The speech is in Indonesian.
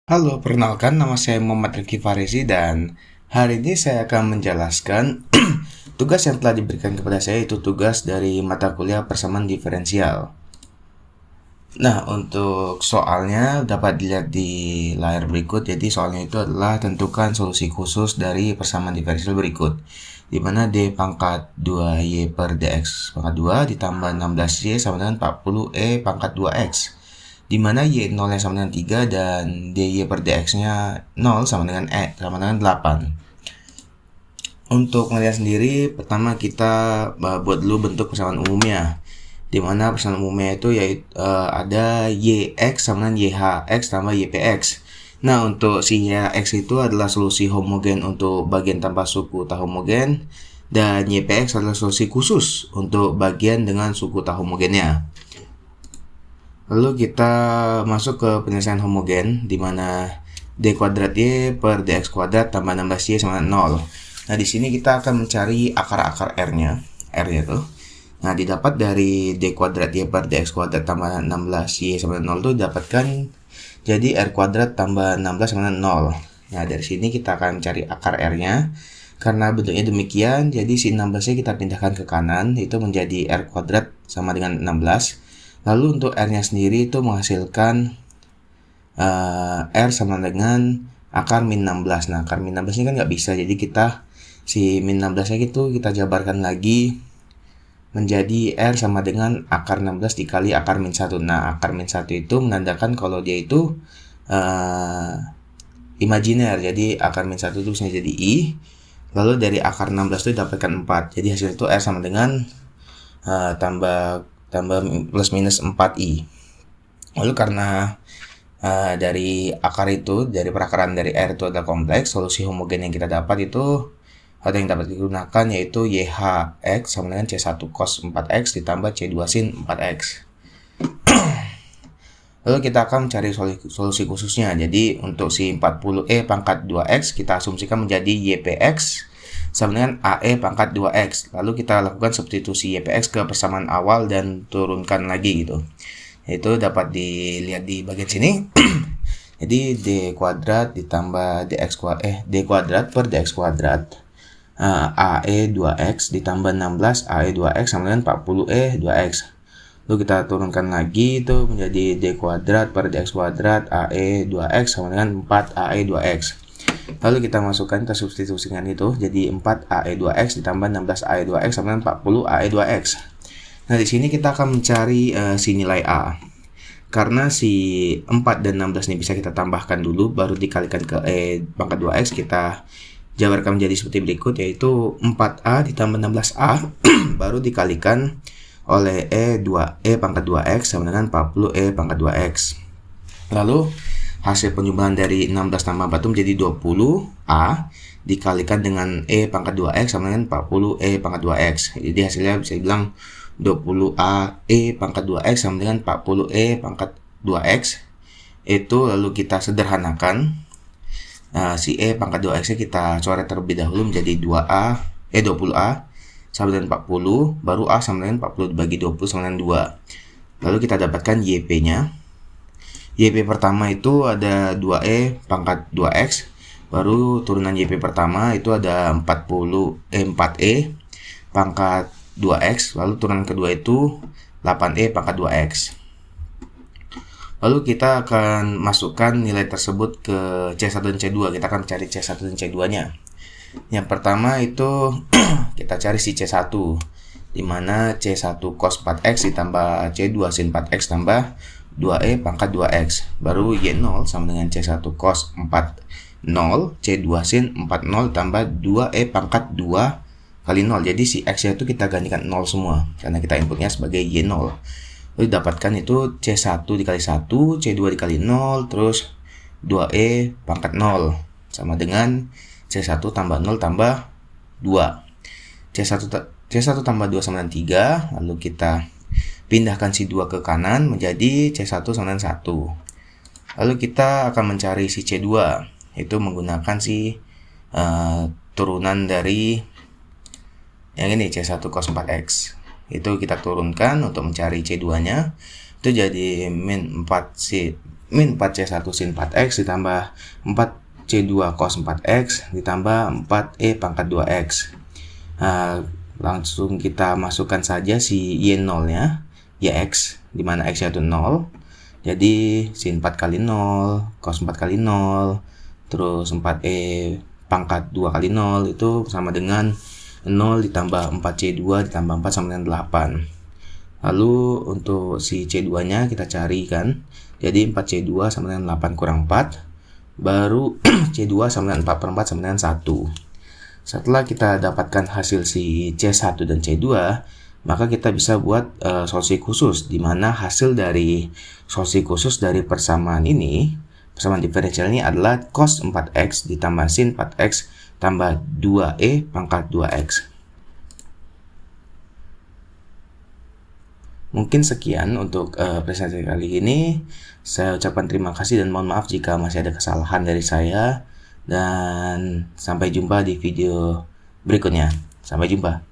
Halo, perkenalkan nama saya Muhammad Rifki Farisi dan hari ini saya akan menjelaskan tugas yang telah diberikan kepada saya, itu tugas dari mata kuliah persamaan diferensial. Nah, untuk soalnya dapat dilihat di layar berikut. Jadi soalnya itu adalah tentukan solusi khusus dari persamaan diferensial berikut, di mana D pangkat 2Y per DX pangkat 2 ditambah 16Y sama dengan 40E pangkat 2X, di mana Y 0 sama dengan 3 dan DY per DX-nya 0 sama dengan sama dengan 8. Untuk melihat sendiri, pertama kita buat dulu bentuk persamaan umumnya, di mana persamaan umumnya itu yaitu ada YX sama dengan YHX tambah YPX. Nah, untuk si YX itu adalah solusi homogen untuk bagian tanpa suku tak homogen, dan YPX adalah solusi khusus untuk bagian dengan suku tak homogennya. Lalu kita masuk ke penyelesaian homogen, di mana D kuadrat Y per DX kuadrat tambah 16Y sama dengan 0. Nah, di sini kita akan mencari akar-akar R-nya. R-nya tuh. Nah, didapat dari D kuadrat Y per DX kuadrat tambah 16Y sama dengan 0 itu didapatkan jadi R kuadrat tambah 16 sama dengan 0. Nah, dari sini kita akan cari akar R-nya. Karena bentuknya demikian, jadi si 16-nya kita pindahkan ke kanan, itu menjadi R kuadrat sama dengan 16. Lalu untuk R-nya sendiri itu menghasilkan R sama dengan akar min 16. Nah, akar min 16 ini kan nggak bisa, jadi kita si min 16-nya itu kita jabarkan lagi menjadi R sama dengan akar 16 dikali akar min 1. Nah, akar min 1 itu menandakan kalau dia itu imajiner, jadi akar min 1 itu bisa jadi I. Lalu dari akar 16 itu dapatkan 4. Jadi hasilnya itu R sama dengan tambah plus minus 4i. Lalu karena dari akar itu, dari perakaran dari R itu adalah kompleks, solusi homogen yang kita dapat itu atau yang dapat digunakan yaitu YHX sama dengan C1 cos 4X ditambah C2 sin 4X. Lalu kita akan mencari solusi khususnya. Jadi untuk si 40E pangkat 2X kita asumsikan menjadi YPX sama dengan AE pangkat 2X. Lalu kita lakukan substitusi YPX ke persamaan awal dan turunkan lagi gitu. Itu dapat dilihat di bagian sini. Jadi D kuadrat ditambah D kuadrat per DX kuadrat AE 2X ditambah 16 AE 2X sama dengan 40E 2X. Lalu kita turunkan lagi itu menjadi D kuadrat per DX kuadrat AE 2X sama dengan 4 AE 2X. Lalu kita masukkan, kita substitusikan itu jadi 4 AE 2X ditambah 16 AE 2X sama dengan 40 AE 2X. Nah, di sini kita akan mencari si nilai A. Karena si 4 dan 16 ini bisa kita tambahkan dulu baru dikalikan ke E pangkat 2X, kita jabarkan menjadi seperti berikut, yaitu 4A ditambah 16A baru dikalikan oleh E pangkat 2X sama dengan 40E pangkat 2X. Lalu hasil penjumlahan dari 16 tambah 4 itu menjadi 20A dikalikan dengan E pangkat 2X sama dengan 40E pangkat 2X. Jadi hasilnya bisa dibilang 20A E pangkat 2X sama dengan 40E pangkat 2X. Itu lalu kita sederhanakan. Si E pangkat 2X nya kita coret terlebih dahulu menjadi 20A sama dengan 40, baru A sama dengan 40 dibagi 20 sama dengan 2. Lalu kita dapatkan YP nya. YP pertama itu ada 2E pangkat 2X, baru turunan YP pertama itu ada 4E pangkat 2X, lalu turunan kedua itu 8E pangkat 2X. Lalu kita akan masukkan nilai tersebut ke C1 dan C2. Kita akan mencari C1 dan C2 nya. Yang pertama itu kita cari si C1, di mana C1 cos 4X ditambah C2 sin 4X tambah 2E pangkat 2X, baru Y0 sama dengan C1 cos 40 C2 sin 40 tambah 2E pangkat 2 kali 0. Jadi si X nya itu kita gantikan 0 semua karena kita inputnya sebagai Y0. Lalu dapatkan itu C1 dikali 1, C2 dikali 0, terus 2E pangkat 0 sama dengan C1 tambah 0 tambah 2. C1 tambah 2 sama dengan 3, lalu kita pindahkan si 2 ke kanan menjadi C1 sama dengan 1. Lalu kita akan mencari si C2, itu menggunakan si turunan dari yang ini C1 cos 4X. Itu kita turunkan untuk mencari C2 nya. Itu jadi min 4C min 4C1 sin 4X ditambah 4C2 cos 4X ditambah 4E pangkat 2X. Langsung kita masukkan saja si Y0 nya, YX, dimana X nya itu 0. Jadi sin 4 kali 0, cos 4 kali 0, terus 4E pangkat 2 kali 0 itu sama dengan 0 ditambah 4C2 ditambah 4 sama dengan 8. Lalu untuk si C2 nya kita cari kan. Jadi 4C2 sama dengan 8 kurang 4. Baru C2 sama dengan 4 per 4 sama dengan 1. Setelah kita dapatkan hasil si C1 dan C2, maka kita bisa buat solusi khusus, di mana hasil dari solusi khusus dari persamaan ini, persamaan diferensial ini adalah cos 4X ditambah sin 4X tambah 2E pangkat 2X. Mungkin sekian untuk presentasi kali ini. Saya ucapkan terima kasih dan mohon maaf jika masih ada kesalahan dari saya. Dan sampai jumpa di video berikutnya. Sampai jumpa.